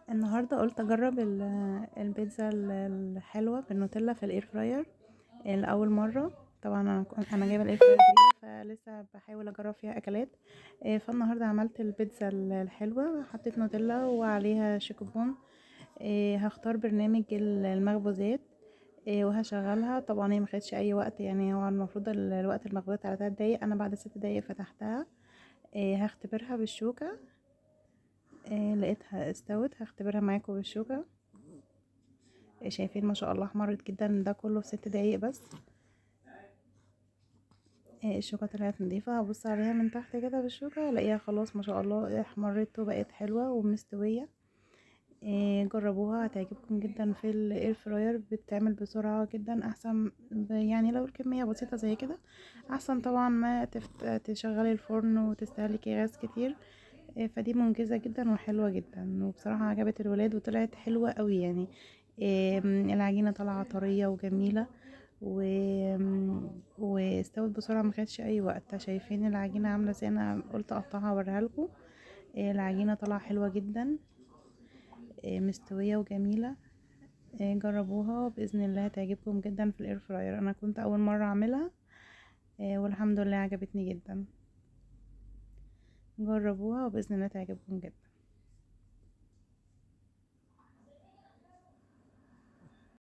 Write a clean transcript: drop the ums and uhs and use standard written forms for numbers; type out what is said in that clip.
النهارده قلت اجرب البيتزا الحلوه بالنوتيلا في الاير فراير لاول مره. طبعا انا جايبه الاير فراير جديده، فلسه بحاول اجرب فيها اكلات. فالنهارده عملت البيتزا الحلوه، حطيت نوتيلا وعليها شيكوبون. هختار برنامج المخبوزات وهشغلها. طبعا هي مخدتش اي وقت، يعني هو المفروض الوقت المخبوزات على 3 دقايق، انا بعد 6 دقايق فتحتها. هختبرها بالشوكه. لقيتها استوت، هختبرها معاكم بالشوكة. شايفين ما شاء الله احمرت جدا، ده كله في 6 دقايق بس. الشوكة طلعت نضيفة، هبص عليها من تحت كده بالشوكة الاقيها خلاص ما شاء الله احمرت وبقت حلوة ومستوية. جربوها هتعجبكم جدا في الاير فراير، بتتعمل بسرعة جدا، احسن يعني لو الكمية بسيطة زي كده احسن طبعا ما تشغلي الفرن وتستهلكي غاز كتير. فدي منجزة جدا وحلوة جدا، وبصراحة عجبت الولاد وطلعت حلوة قوي يعني. العجينة طالعة طرية وجميلة و... واستوت بسرعة، ما خدش اي وقت. شايفين العجينة عاملة ازاي؟ انا قلت اقطعها اوريها لكم. العجينة طالعة حلوة جدا، مستوية وجميلة. جربوها بإذن الله تعجبكم جدا في الاير فراير. انا كنت اول مرة اعملها والحمد لله عجبتني جدا. جربوها وبإذن الله تعجبكم جدا.